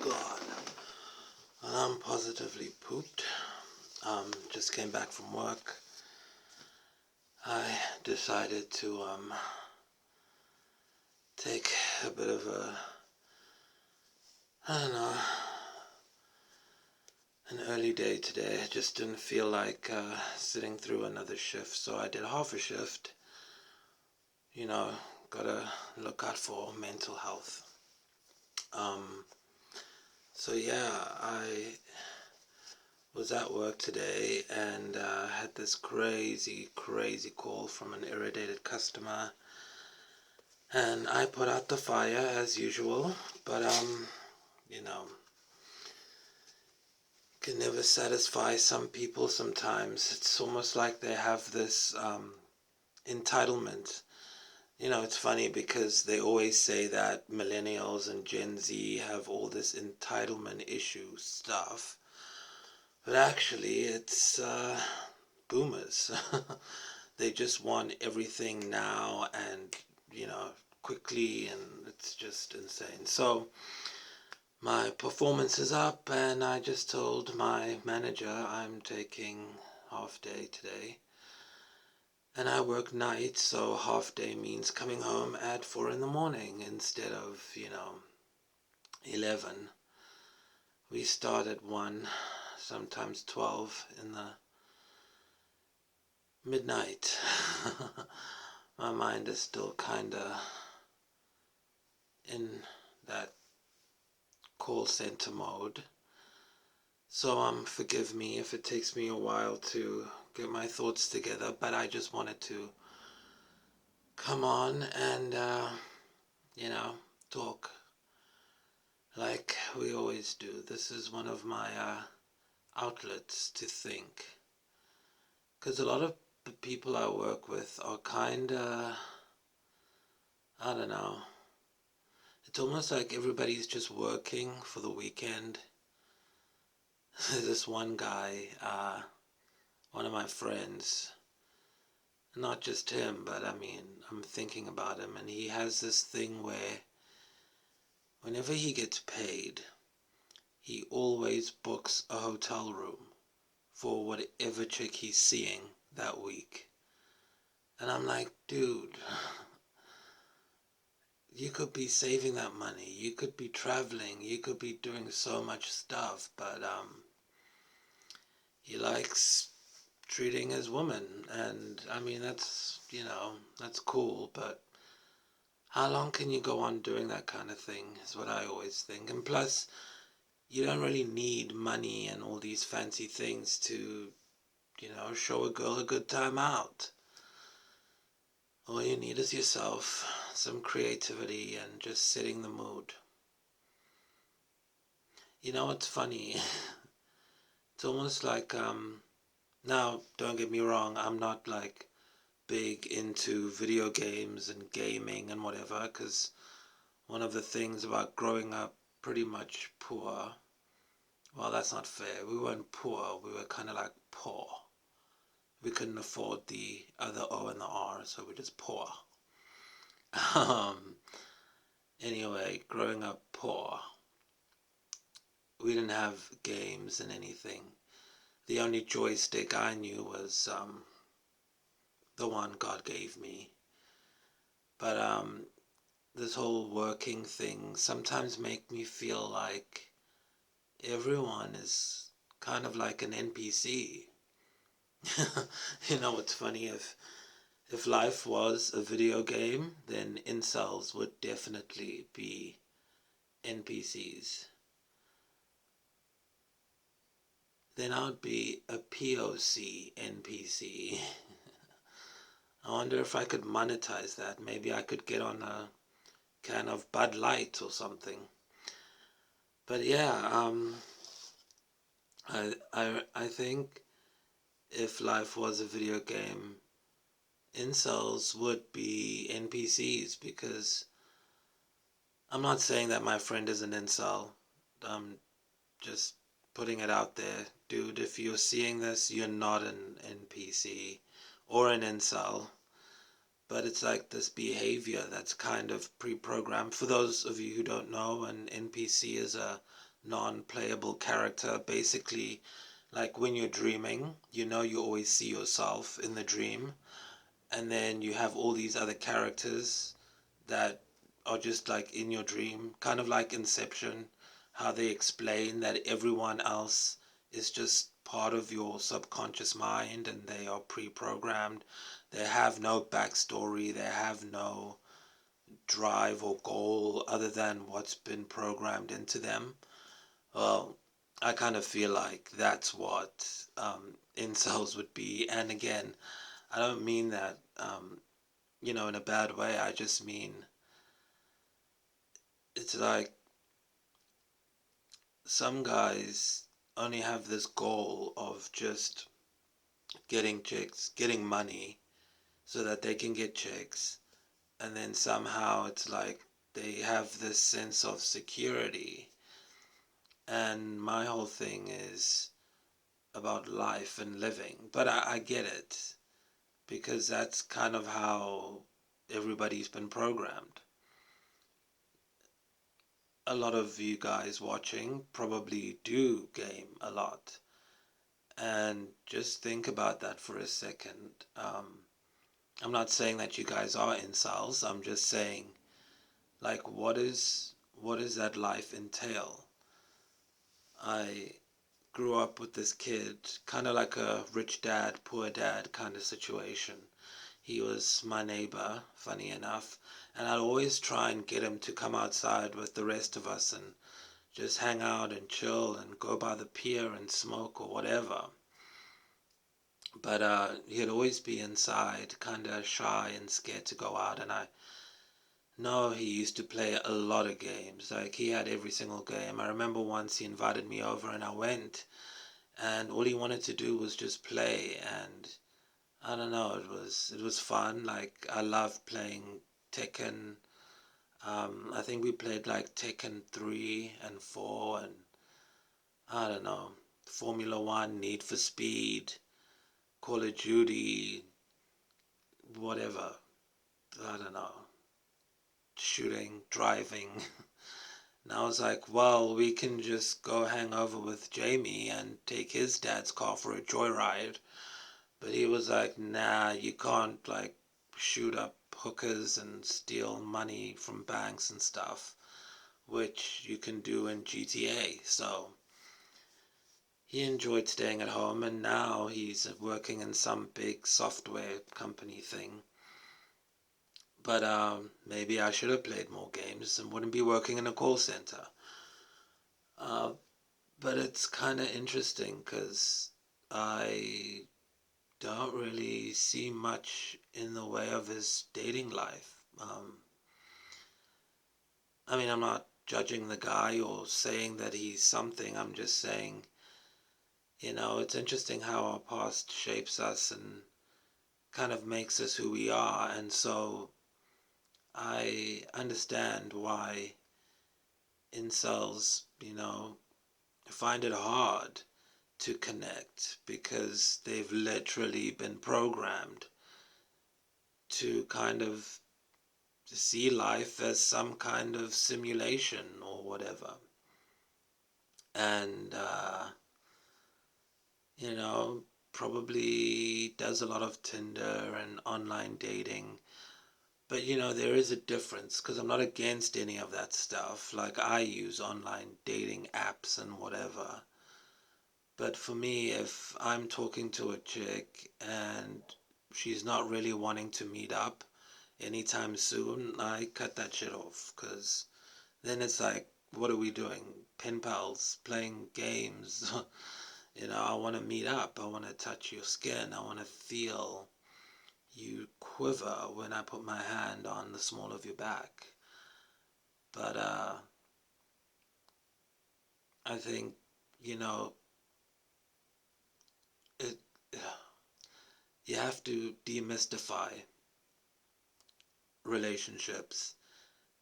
God, I'm positively pooped. Just came back from work. I decided to take a bit of a, I don't know, an early day today. I just didn't feel like sitting through another shift, so I did half a shift. You know, gotta look out for mental health. Um, so yeah, I was at work today and had this crazy call from an irritated customer, and I put out the fire as usual, but you know, can never satisfy some people. Sometimes it's almost like they have this entitlement. You know, it's funny because they always say that millennials and Gen Z have all this entitlement issue stuff, but actually it's boomers. They just want everything now and, you know, quickly, and it's just insane. So my performance is up, and I just told my manager I'm taking half day today. And I work nights, so half day means coming home at 4 in the morning instead of, 11. We start at 1, sometimes 12 in the midnight. My mind is still kinda in that call center mode. So forgive me if it takes me a while to get my thoughts together, but I just wanted to come on and, talk like we always do. This is one of my outlets to think. Because a lot of the people I work with are kinda, I don't know, it's almost like everybody's just working for the weekend. There's this one guy, one of my friends, not just him, but I mean, I'm thinking about him, and he has this thing where whenever he gets paid, he always books a hotel room for whatever chick he's seeing that week. And I'm like, dude, you could be saving that money, you could be traveling, you could be doing so much stuff, but he likes treating his woman, and I mean, that's cool, but how long can you go on doing that kind of thing is what I always think. And plus, you don't really need money and all these fancy things to, show a girl a good time out. All you need is yourself, some creativity, and just setting the mood. You know what's funny? It's almost like, now, don't get me wrong, I'm not like big into video games and gaming and whatever, because one of the things about growing up pretty much poor, well, that's not fair. We weren't poor, we were kind of like poor. We couldn't afford the other O and the R, so we're just poor. Um, anyway, growing up poor, we didn't have games and anything. The only joystick I knew was the one God gave me. But this whole working thing sometimes make me feel like everyone is kind of like an NPC. You know what's funny? If life was a video game, then incels would definitely be NPCs. Then I would be a POC NPC. I wonder if I could monetize that. Maybe I could get on a can of Bud Light or something. But yeah, I think if life was a video game, incels would be NPCs, because I'm not saying that my friend is an incel. I'm just putting it out there. Dude, if you're seeing this, you're not an NPC or an incel. but it's like this behavior that's kind of pre-programmed. For those of you who don't know, an NPC is a non-playable character. Basically, like when you're dreaming, you always see yourself in the dream, and then you have all these other characters that are just like in your dream, kind of like Inception, how they explain that everyone else is just part of your subconscious mind and they are pre-programmed. They have no backstory, they have no drive or goal other than what's been programmed into them. Well, I kind of feel like that's what incels would be. And again, I don't mean that in a bad way. I just mean it's like some guys only have this goal of just getting chicks, getting money so that they can get chicks. And then somehow it's like they have this sense of security. And my whole thing is about life and living. But I get it because that's kind of how everybody's been programmed. A lot of you guys watching probably do game a lot. And just think about that for a second. I'm not saying that you guys are incels. I'm just saying, like, what does that life entail? I grew up with this kid, kind of like a rich dad, poor dad kind of situation. He was my neighbor, funny enough, and I'd always try and get him to come outside with the rest of us and just hang out and chill and go by the pier and smoke or whatever. But he'd always be inside, kind of shy and scared to go out. And I know he used to play a lot of games. Like, he had every single game. I remember once he invited me over and I went, and all he wanted to do was just play. And I don't know, it was fun. Like, I loved playing Tekken. I think we played like Tekken 3 and 4, and I don't know, Formula 1, Need for Speed, Call of Duty, whatever. I don't know, shooting, driving. And I was like, well, we can just go hang over with Jamie and take his dad's car for a joyride. But he was like, nah, you can't like shoot up hookers and steal money from banks and stuff, which you can do in GTA. So he enjoyed staying at home, and now he's working in some big software company thing. But maybe I should have played more games and wouldn't be working in a call center. Uh, but it's kind of interesting because I don't really see much in the way of his dating life. I mean, I'm not judging the guy or saying that he's something. I'm just saying, it's interesting how our past shapes us and kind of makes us who we are. And so I understand why incels, find it hard to connect because they've literally been programmed to kind of see life as some kind of simulation or whatever. And, probably does a lot of Tinder and online dating. But, there is a difference because I'm not against any of that stuff. Like, I use online dating apps and whatever. But for me, if I'm talking to a chick and she's not really wanting to meet up anytime soon, I cut that shit off because then it's like, what are we doing? Pen pals, playing games. I want to meet up. I want to touch your skin. I want to feel you quiver when I put my hand on the small of your back. But I think, it you have to demystify relationships.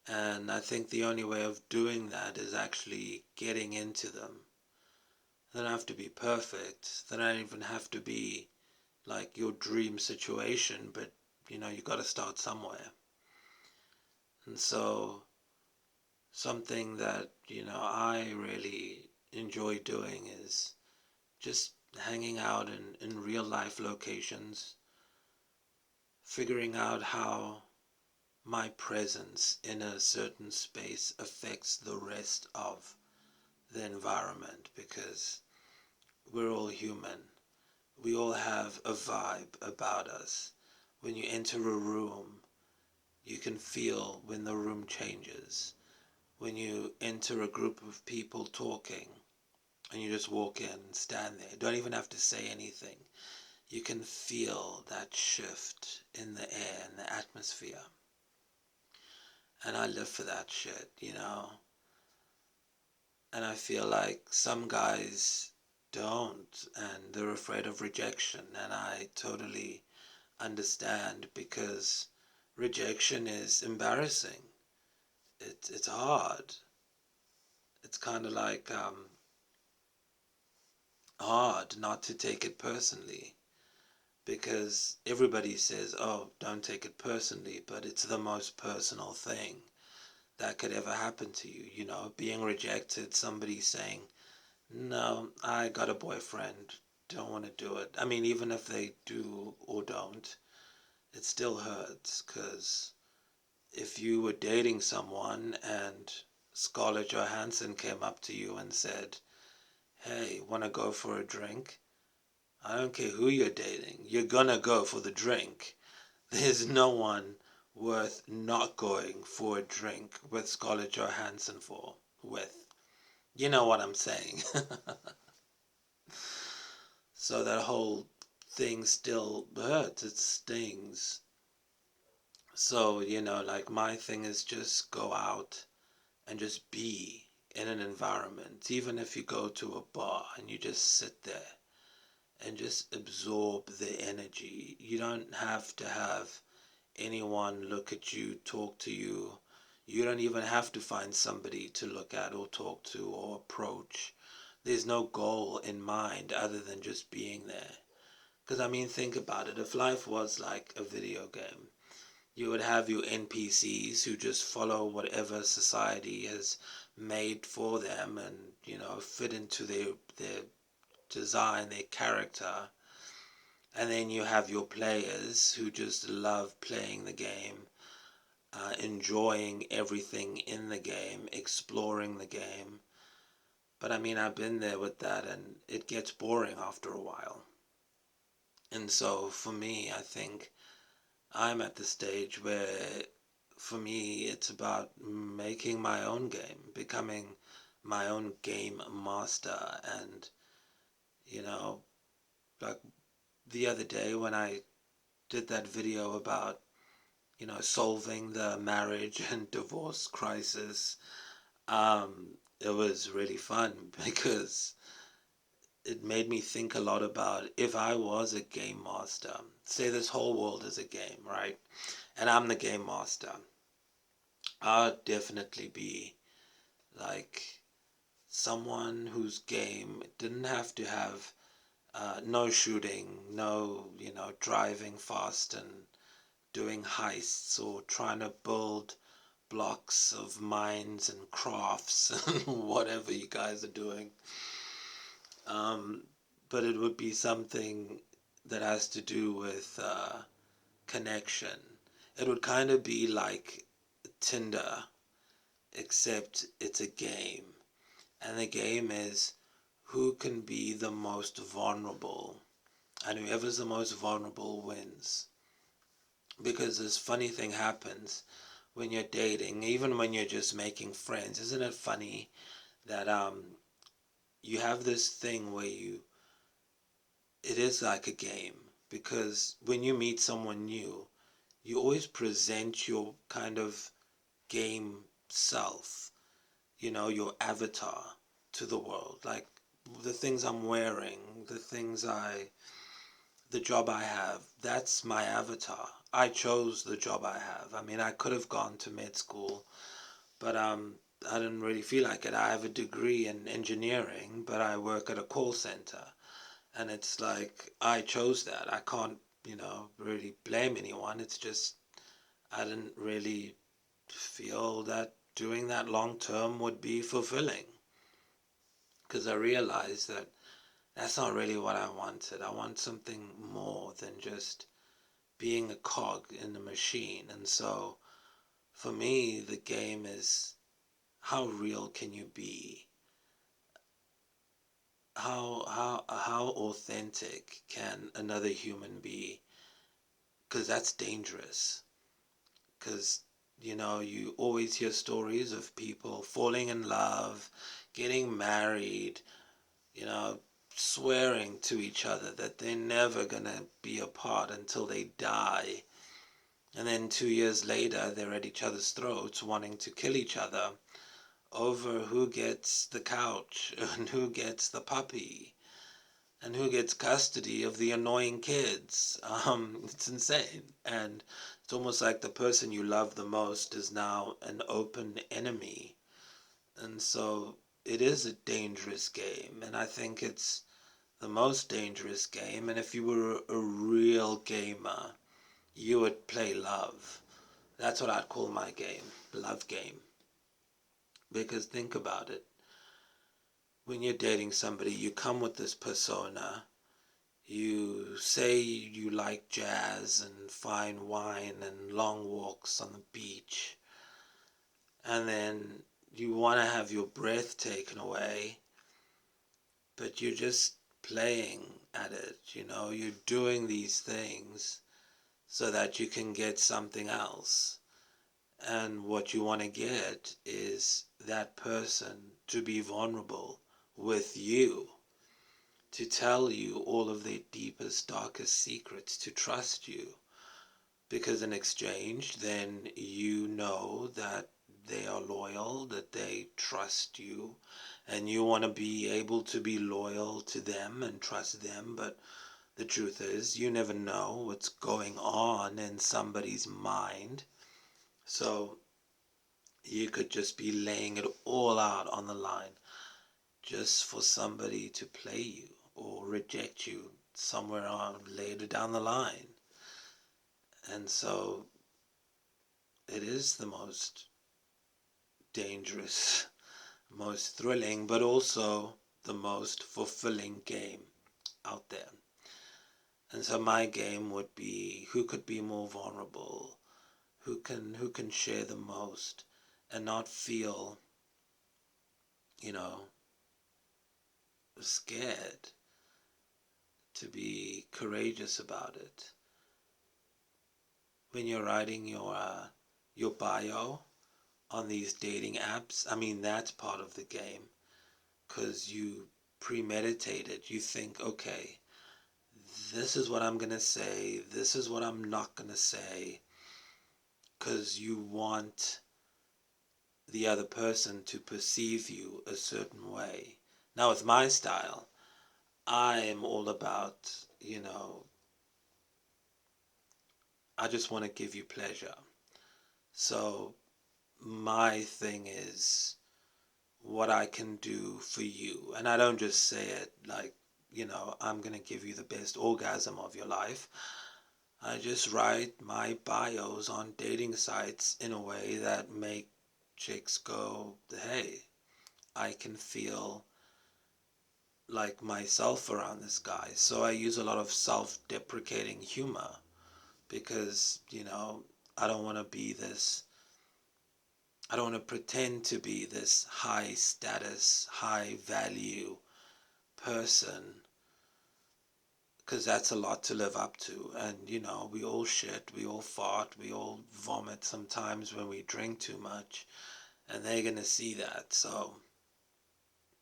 And I think the only way of doing that is actually getting into them. They don't have to be perfect. They don't even have to be like your dream situation, but you got to start somewhere. And so something that, I really enjoy doing is just hanging out in real life locations, figuring out how my presence in a certain space affects the rest of the environment, because we're all human. We all have a vibe about us. When you enter a room, you can feel when the room changes. When you enter a group of people talking and you just walk in and stand there, don't even have to say anything, you can feel that shift in the air and the atmosphere. And I live for that shit. And I feel like some guys don't, and they're afraid of rejection, and I totally understand, because rejection is embarrassing. It's hard. It's kind of like hard not to take it personally, because everybody says, oh, don't take it personally, but it's the most personal thing that could ever happen to you. Being rejected, somebody saying, no, I got a boyfriend, don't want to do it. I mean, even if they do or don't, it still hurts, because if you were dating someone and Scarlett Johansson came up to you and said, hey, want to go for a drink? I don't care who you're dating, you're gonna go for the drink. There's no one worth not going for a drink with Scarlett Johansson with. You know what I'm saying? So that whole thing still hurts, it stings. So, like, my thing is just go out and just be in an environment. Even if you go to a bar and you just sit there and just absorb the energy. You don't have to have anyone look at you, talk to you. You don't even have to find somebody to look at or talk to or approach. There's no goal in mind other than just being there. Because, I mean, think about it. If life was like a video game, you would have your NPCs who just follow whatever society has made for them and, fit into their design, their character. And then you have your players who just love playing the game, enjoying everything in the game, exploring the game. But I mean, I've been there with that, and it gets boring after a while. And so for me, I think I'm at the stage where, for me, it's about making my own game, becoming my own game master. And, like the other day when I did that video about, solving the marriage and divorce crisis, it was really fun because it made me think a lot about, if I was a game master, say this whole world is a game, right? And I'm the game master, I'd definitely be like someone whose game didn't have to have no shooting, no, driving fast and doing heists or trying to build blocks of mines and crafts and whatever you guys are doing. But it would be something that has to do with connection. It would kind of be like Tinder, except it's a game. And the game is who can be the most vulnerable. And whoever's the most vulnerable wins. Because this funny thing happens when you're dating, even when you're just making friends. Isn't it funny that you have this thing where it is like a game, because when you meet someone new, you always present your kind of game self, your avatar to the world. Like the things I'm wearing, the job I have, that's my avatar. I chose the job I have. I mean, I could have gone to med school, but I didn't really feel like it. I have a degree in engineering, but I work at a call center. And it's like, I chose that. I can't really blame anyone. It's just I didn't really feel that doing that long term would be fulfilling, because I realized that that's not really what I wanted. I want something more than just being a cog in the machine. And so for me, the game is, how real can you be? How authentic can another human be? Because that's dangerous. Because you always hear stories of people falling in love, getting married, you know, swearing to each other that they're never gonna be apart until they die. And then 2 years later, they're at each other's throats wanting to kill each other over who gets the couch and who gets the puppy and who gets custody of the annoying kids. It's insane. And it's almost like the person you love the most is now an open enemy. And so it is a dangerous game. And I think it's the most dangerous game. And if you were a real gamer, you would play love. That's what I'd call my game, love game. Because think about it. When you're dating somebody, you come with this persona. You say you like jazz and fine wine and long walks on the beach. And then you want to have your breath taken away. But you're just playing at it. You're doing these things so that you can get something else. And what you want to get is that person to be vulnerable with you, to tell you all of their deepest, darkest secrets, to trust you. Because in exchange, then you know that they are loyal, that they trust you, and you want to be able to be loyal to them and trust them. But the truth is, you never know what's going on in somebody's mind. So you could just be laying it all out on the line just for somebody to play you or reject you somewhere on later down the line. And so it is the most dangerous, most thrilling, but also the most fulfilling game out there. And so my game would be, who could be more vulnerable, who can share the most and not feel, you know, scared, to be courageous about it. When you're writing your bio on these dating apps, I mean, that's part of the game, because you premeditate it. You think, okay, this is what I'm going to say, this is what I'm not going to say, because you want the other person to perceive you a certain way. Now, with my style, I am all about, I just want to give you pleasure. So my thing is what I can do for you. And I don't just say it like, I'm going to give you the best orgasm of your life. I just write my bios on dating sites in a way that make chicks go, hey, I can feel like myself around this guy. So I use a lot of self-deprecating humor because, I don't want to be this, I don't want to pretend to be this high status, high value person, because that's a lot to live up to. And, we all shit, we all fart, we all vomit sometimes when we drink too much, and they're going to see that. So,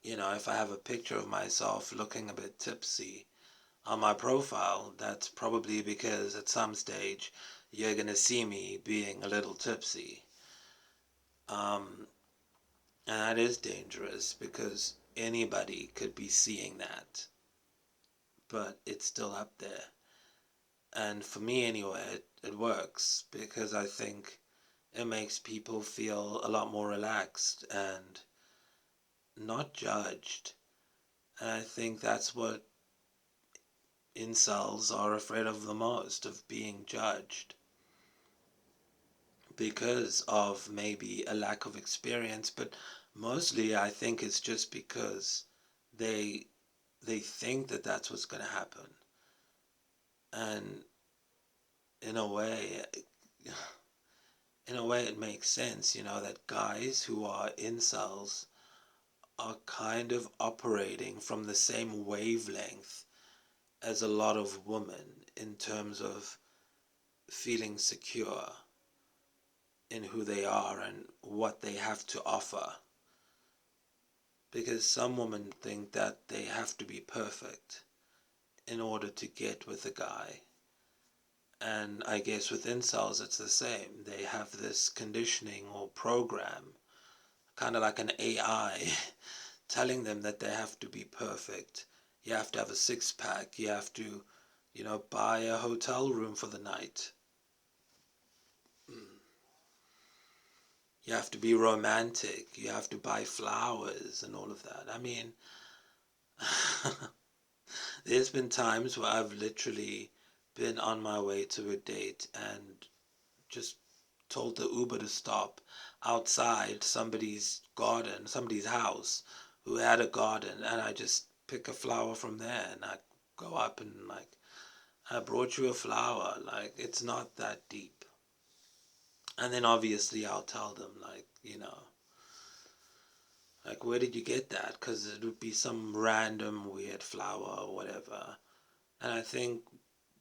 if I have a picture of myself looking a bit tipsy on my profile, that's probably because at some stage you're going to see me being a little tipsy. And that is dangerous because anybody could be seeing that, but it's still up there. And for me anyway, it works because I think it makes people feel a lot more relaxed and not judged. And I think that's what incels are afraid of the most, of being judged, because of maybe a lack of experience, but mostly I think it's just because they they think that that's what's going to happen. And in a way, it makes sense, that guys who are incels are kind of operating from the same wavelength as a lot of women in terms of feeling secure in who they are and what they have to offer. Because some women think that they have to be perfect in order to get with a guy. And I guess with incels it's the same. They have this conditioning or program, kind of like an AI, telling them that they have to be perfect. You have to have a six pack. You have to, buy a hotel room for the night. You have to be romantic. You have to buy flowers and all of that. I mean, there's been times where I've literally been on my way to a date and just told the Uber to stop outside somebody's garden, somebody's house who had a garden, and I just pick a flower from there and I go up and like, I brought you a flower. Like, it's not that deep. And then obviously I'll tell them, like, like, where did you get that? Because it would be some random weird flower or whatever. And I think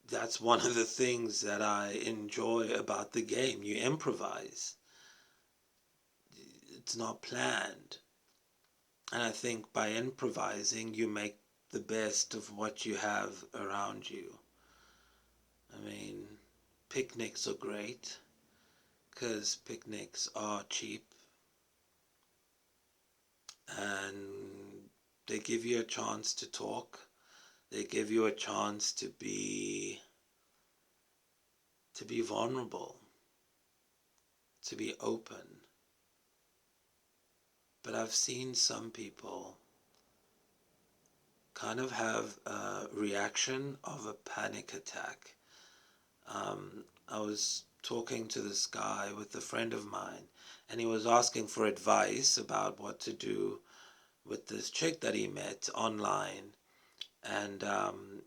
that's one of the things that I enjoy about the game. You improvise. It's not planned. And I think by improvising, you make the best of what you have around you. I mean, picnics are great because picnics are cheap and they give you a chance to talk. They give you a chance to be vulnerable, to be open. But I've seen some people kind of have a reaction of a panic attack. I was talking to this guy with a friend of mine, and he was asking for advice about what to do with this chick that he met online. And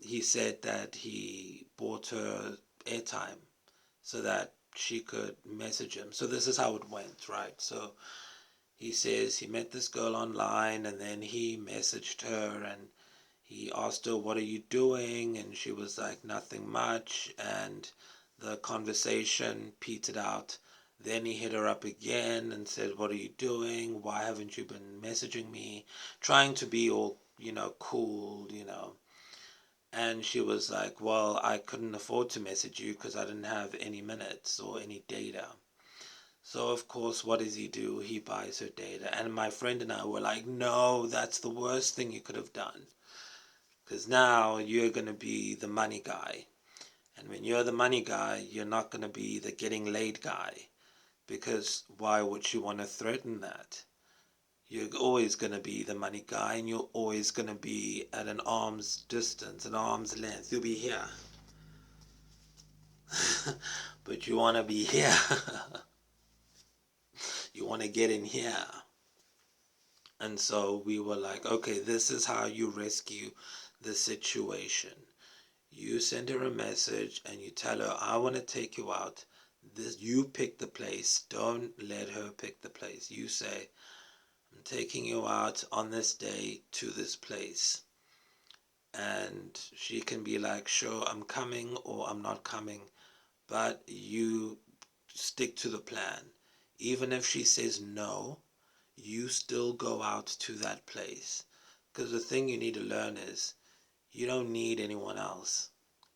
he said that he bought her airtime so that she could message him. So this is how it went, right? So he says he met this girl online and then he messaged her and he asked her, "What are you doing?" And she was like, "Nothing much." And the conversation petered out. Then he hit her up again and said, "What are you doing? Why haven't you been messaging me?" Trying to be all, cool. And she was like, "Well, I couldn't afford to message you because I didn't have any minutes or any data." So, of course, what does he do? He buys her data. And my friend and I were like, "No, that's the worst thing you could have done. Because now you're going to be the money guy. And when you're the money guy, you're not going to be the getting laid guy. Because why would you want to threaten that? You're always going to be the money guy and you're always going to be at an arm's distance, an arm's length. You'll be here. But you want to be here. You want to get in here. And so we were like, okay, this is how you rescue the situation. You send her a message and you tell her, "I want to take you out. You pick the place. Don't let her pick the place. You say, "I'm taking you out on this day to this place." And she can be like, "Sure, I'm coming," or "I'm not coming." But you stick to the plan. Even if she says no, you still go out to that place. Because the thing you need to learn is you don't need anyone else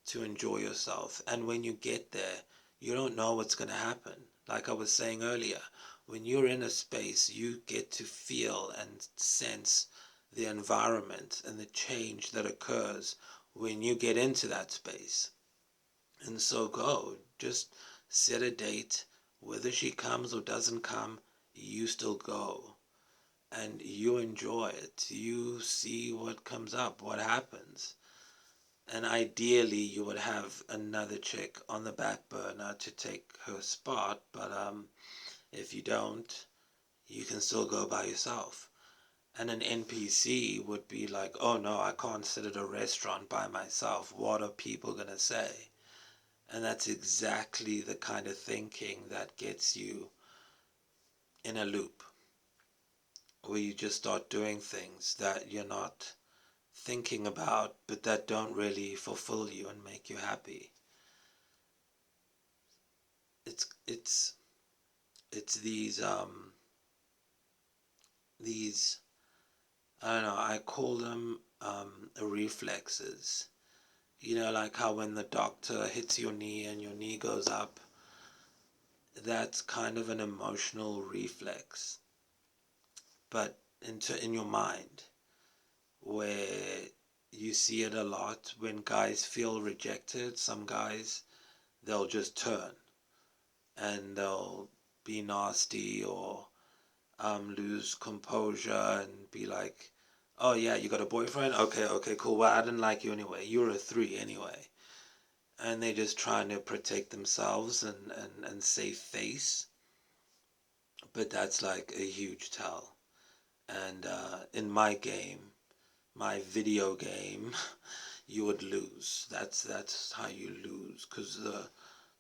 to enjoy yourself. And when you get there, you don't know what's going to happen. Like I was saying earlier, when you're in a space, you get to feel and sense the environment and the change that occurs when you get into that space. And so just set a date. Whether she comes or doesn't come, you still go. And you enjoy it. You see what comes up, what happens. And ideally, you would have another chick on the back burner to take her spot, but if you don't, you can still go by yourself. And an NPC would be like, oh no, I can't sit at a restaurant by myself. What are people going to say? And that's exactly the kind of thinking that gets you in a loop where you just start doing things that you're not thinking about, but that don't really fulfill you and make you happy. It's it's these I don't know, I call them reflexes. You know, like how when the doctor hits your knee and your knee goes up, that's kind of an emotional reflex, but in your mind, where you see it a lot when guys feel rejected. Some guys, they'll just turn and they'll be nasty or lose composure and be like, oh yeah, you got a boyfriend? Okay, okay, cool. Well, I didn't like you anyway. You were a 3 anyway. And they're just trying to protect themselves and save face. But that's like a huge tell. And in my game, my video game, you would lose. That's how you lose. Because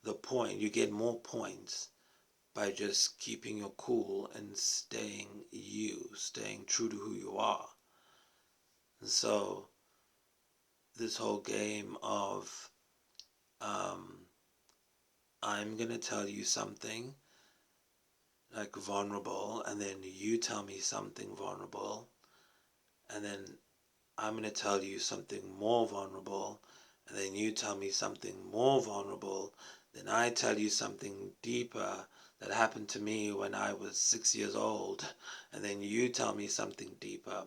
the point, you get more points by just keeping your cool and staying true to who you are. And so this whole game of I'm going to tell you something like vulnerable, and then you tell me something vulnerable, and then I'm going to tell you something more vulnerable, and then you tell me something more vulnerable, then I tell you something deeper that happened to me when I was 6 years old, and then you tell me something deeper.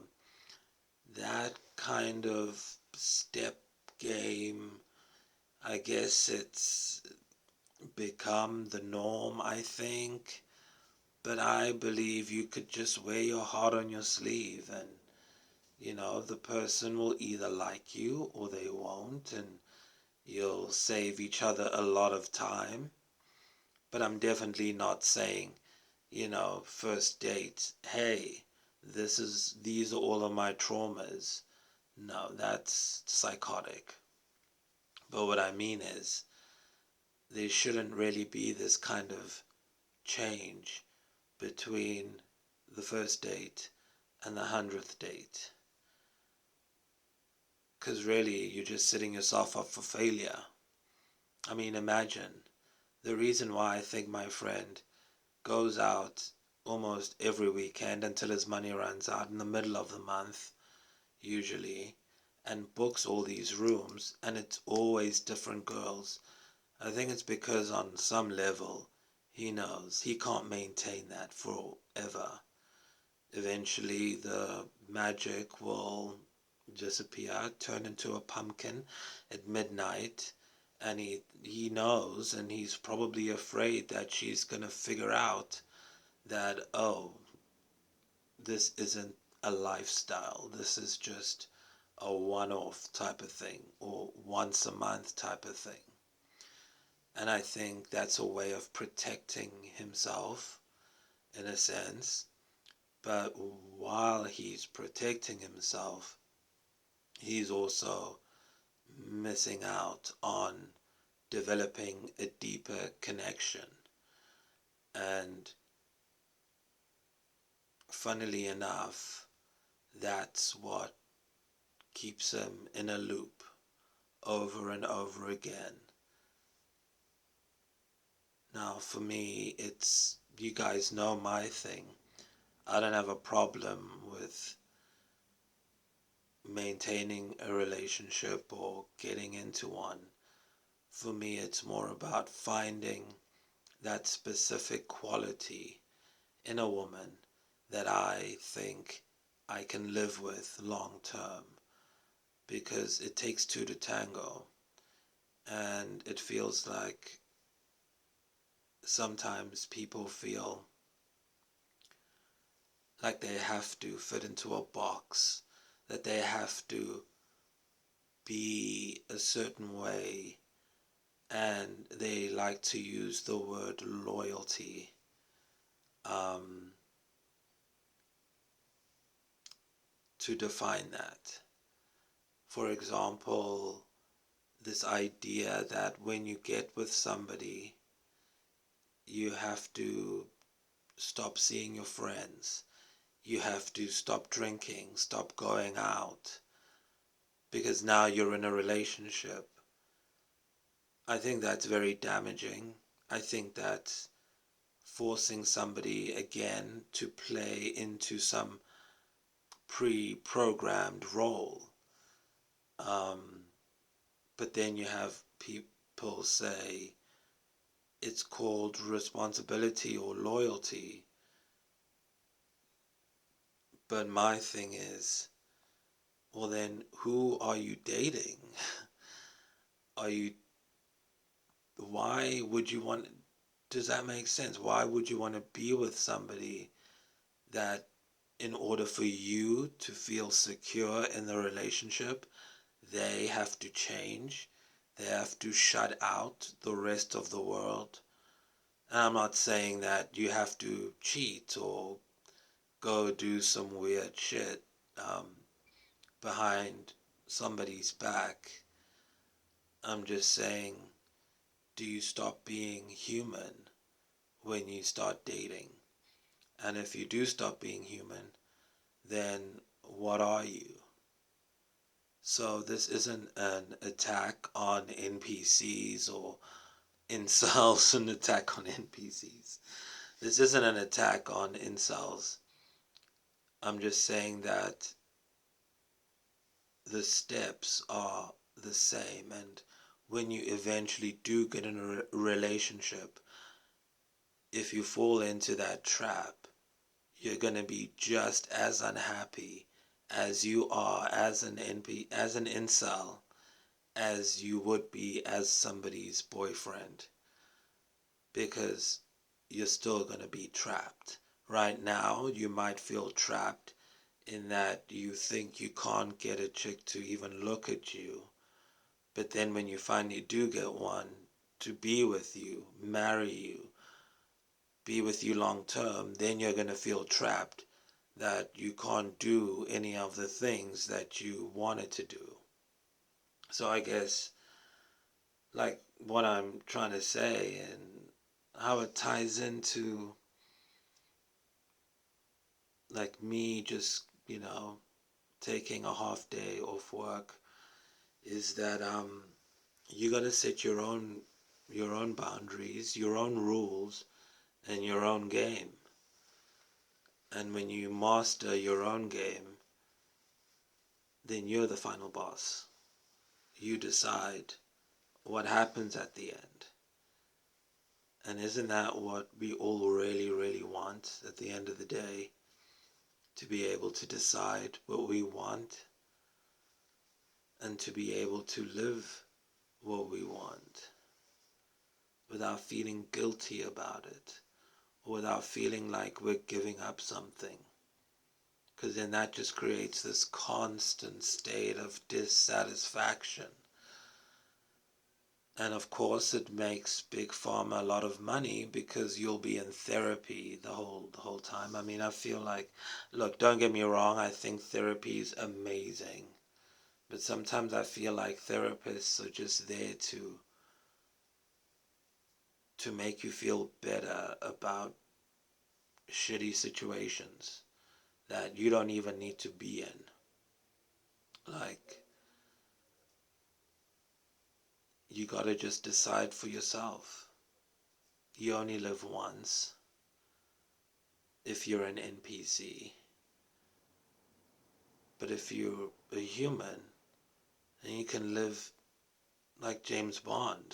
That kind of step game, I guess it's become the norm, I think. But I believe you could just wear your heart on your sleeve, and the person will either like you or they won't, and you'll save each other a lot of time. But I'm definitely not saying, first date, hey, these are all of my traumas. No, that's psychotic. But what I mean is, there shouldn't really be this kind of change between the first date and the 100th date. Because really, you're just setting yourself up for failure. I mean, imagine the reason why I think my friend goes out almost every weekend until his money runs out in the middle of the month, usually, and books all these rooms, and it's always different girls. I think it's because on some level, he knows he can't maintain that forever. Eventually, the magic will disappear, turn into a pumpkin at midnight, and he knows, and he's probably afraid that she's going to figure out that, oh, this isn't a lifestyle. This is just a one-off type of thing, or once a month type of thing. And I think that's a way of protecting himself in a sense. But while he's protecting himself, he's also missing out on developing a deeper connection. And funnily enough, that's what keeps him in a loop over and over again. Now, for me, you guys know my thing. I don't have a problem with maintaining a relationship or getting into one. For me, it's more about finding that specific quality in a woman that I think I can live with long term, because it takes two to tango, and it feels like sometimes people feel like they have to fit into a box, that they have to be a certain way, and they like to use the word loyalty um, to define that. For example, this idea that when you get with somebody, you have to stop seeing your friends, you have to stop drinking, stop going out, because now you're in a relationship. I think that's very damaging. I think that's forcing somebody again to play into some pre-programmed role. Um, but then you have people say it's called responsibility or loyalty. But my thing is, well, then who are you dating? Are you, why would you want, does that make sense? Why would you want to be with somebody that, in order for you to feel secure in the relationship, they have to change? They have to shut out the rest of the world. And I'm not saying that you have to cheat or go do some weird shit um, behind somebody's back. I'm just saying, do you stop being human when you start dating? And if you do stop being human, then what are you? So this isn't an attack on NPCs or incels, an attack on NPCs. This isn't an attack on incels. I'm just saying that the steps are the same, and when you eventually do get in a relationship, if you fall into that trap, you're going to be just as unhappy as you are as as an incel, as you would be as somebody's boyfriend, because you're still going to be trapped. Right now, you might feel trapped in that you think you can't get a chick to even look at you. But then when you finally do get one to be with you, marry you, be with you long term, then you're going to feel trapped that you can't do any of the things that you wanted to do. So I guess, like, what I'm trying to say and how it ties into, like, me just, taking a half day off work, is that you got to set your own boundaries, your own rules, and your own game. And when you master your own game, then you're the final boss. You decide what happens at the end. And isn't that what we all really, really want at the end of the day? To be able to decide what we want and to be able to live what we want without feeling guilty about it, or without feeling like we're giving up something. Because then that just creates this constant state of dissatisfaction. And of course, it makes Big Pharma a lot of money because you'll be in therapy the whole time. I mean, I feel like, look, don't get me wrong, I think therapy is amazing. But sometimes I feel like therapists are just there to make you feel better about shitty situations that you don't even need to be in. Like, you gotta just decide for yourself. You only live once if you're an NPC. But if you're a human, then you can live like James Bond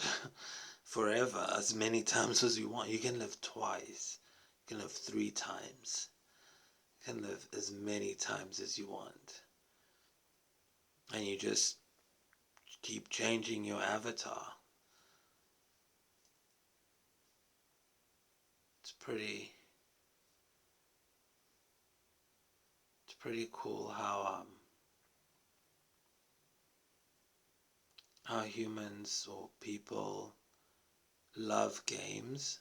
forever, as many times as you want. You can live twice. You can live 3 times. You can live as many times as you want. And you just keep changing your avatar. It's pretty cool how how humans or people love games.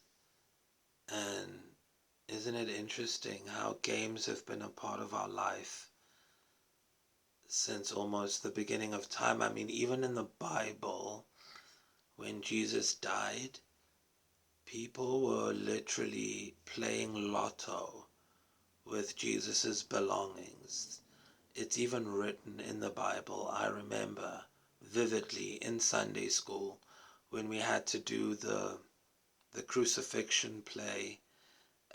And isn't it interesting how games have been a part of our life since almost the beginning of time? I mean, even in the Bible, when Jesus died, people were literally playing lotto with Jesus's belongings. It's even written in the Bible. I remember vividly in Sunday school when we had to do the crucifixion play,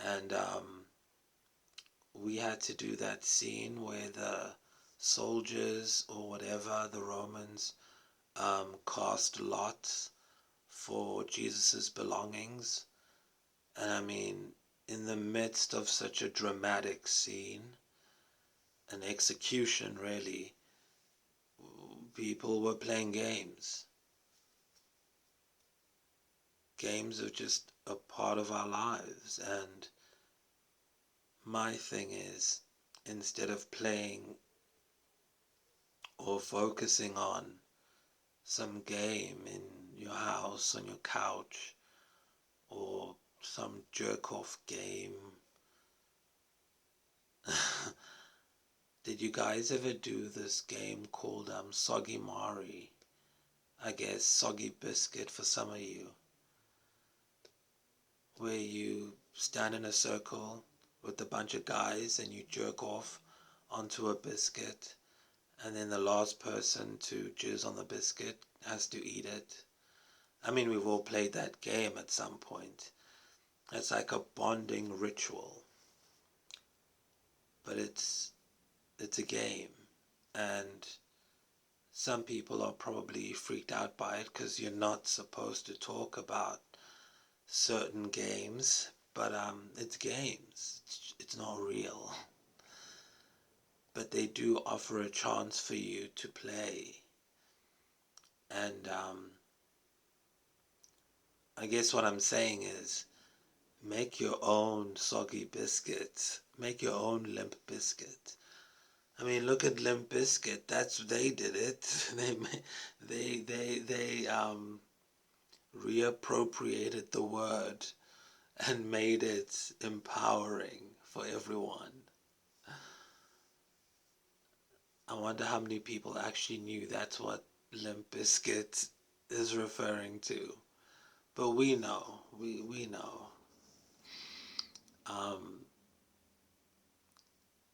and we had to do that scene where the soldiers or whatever, the Romans, cast lots for Jesus's belongings. And I mean, in the midst of such a dramatic scene, an execution really, people were playing games. Games are just a part of our lives. And my thing is, instead of playing or focusing on some game in your house, on your couch, or some jerk-off game, did you guys ever do this game called Soggy Mari? I guess Soggy Biscuit for some of you, where you stand in a circle with a bunch of guys and you jerk off onto a biscuit, and then the last person to jizz on the biscuit has to eat it. I mean, we've all played that game at some point. It's like a bonding ritual, but it's a game, and some people are probably freaked out by it because you're not supposed to talk about certain games, but it's games. It's not real, but they do offer a chance for you to play. And I guess what I'm saying is, make your own soggy biscuits. Make your own limp biscuit. I mean, look at Limp Bizkit. They did it. They reappropriated the word and made it empowering for everyone. I wonder how many people actually knew that's what Limp Bizkit is referring to. But we know. We know. Um,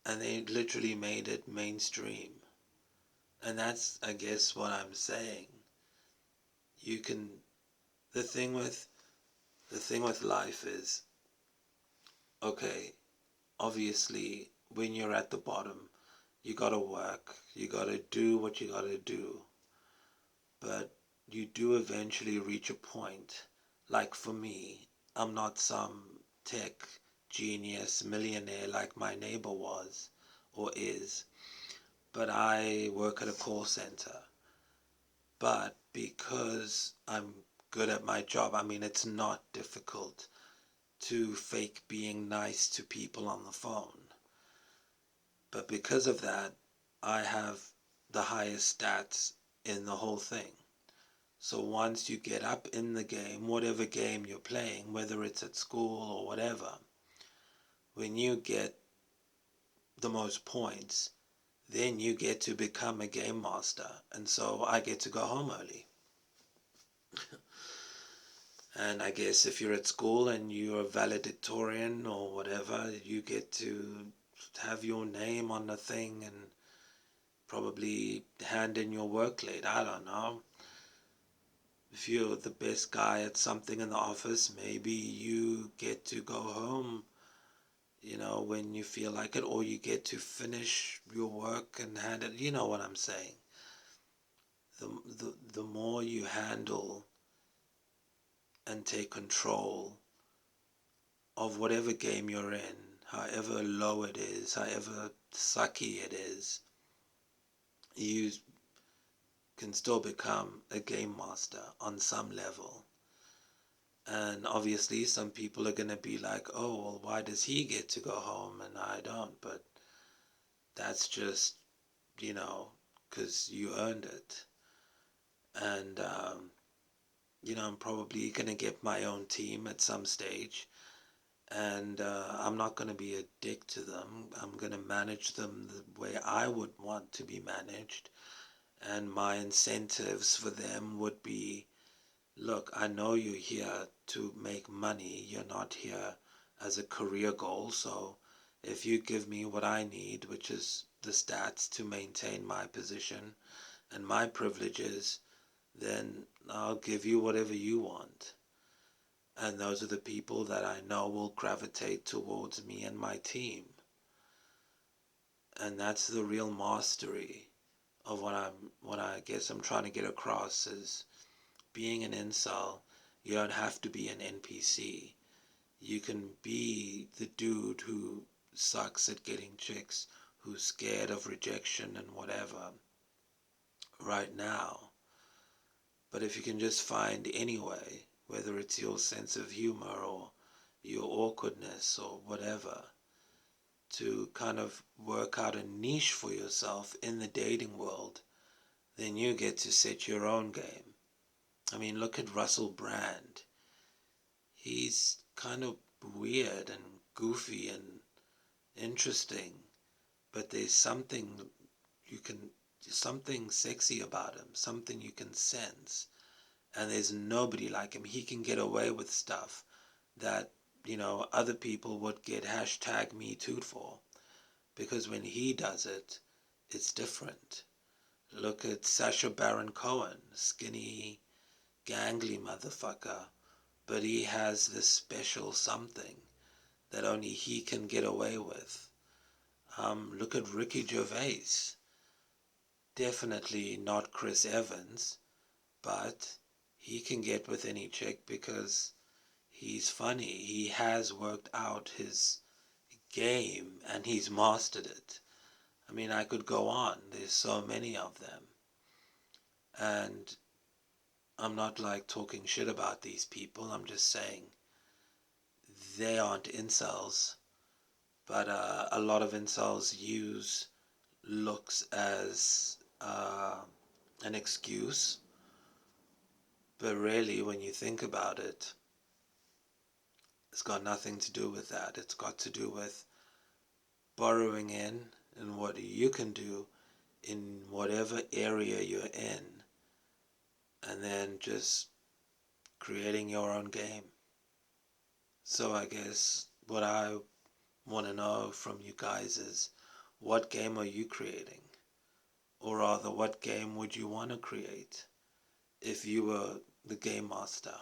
and they literally made it mainstream. And that's, I guess, what I'm saying. You can. The thing with life is, okay, obviously, when you're at the bottom, you gotta work, you gotta do what you gotta do, but you do eventually reach a point. Like for me, I'm not some tech genius millionaire like my neighbor was or is, but I work at a call center. But because I'm good at my job, I mean, it's not difficult to fake being nice to people on the phone. But because of that, I have the highest stats in the whole thing. So once you get up in the game, whatever game you're playing, whether it's at school or whatever, when you get the most points, then you get to become a game master. And so I get to go home early. And I guess if you're at school and you're a valedictorian or whatever, you get to have your name on the thing and probably hand in your work late. I don't know. If you're the best guy at something in the office, maybe you get to go home, when you feel like it, or you get to finish your work and hand it. You know what I'm saying. The more you handle and take control of whatever game you're in, however low it is, however sucky it is, you can still become a game master on some level. And obviously some people are going to be like, oh, well, why does he get to go home and I don't? But that's just, because you earned it. And, I'm probably going to get my own team at some stage. And I'm not going to be a dick to them. I'm going to manage them the way I would want to be managed. And my incentives for them would be, look, I know you're here to make money. You're not here as a career goal. So if you give me what I need, which is the stats to maintain my position and my privileges, then I'll give you whatever you want. And those are the people that I know will gravitate towards me and my team. And that's the real mastery of what I guess I'm trying to get across is being an incel. You don't have to be an NPC. You can be the dude who sucks at getting chicks, who's scared of rejection and whatever right now. But if you can just find any way, whether it's your sense of humor or your awkwardness or whatever, to kind of work out a niche for yourself in the dating world, then you get to set your own game. I mean, look at Russell Brand. He's kind of weird and goofy and interesting, but there's you can something sexy about him, something you can sense. And there's nobody like him. He can get away with stuff that, other people would get hashtag Me Too for. Because when he does it, it's different. Look at Sacha Baron Cohen, skinny, gangly motherfucker. But he has this special something that only he can get away with. Look at Ricky Gervais. Definitely not Chris Evans, but he can get with any chick because he's funny. He has worked out his game and he's mastered it. I mean, I could go on. There's so many of them. And I'm not like talking shit about these people. I'm just saying they aren't incels. But a lot of incels use looks as an excuse. But really, when you think about it, it's got nothing to do with that. It's got to do with borrowing in and what you can do in whatever area you're in, and then just creating your own game. So I guess what I want to know from you guys is, what game are you creating? Or rather, what game would you want to create if you were the game master?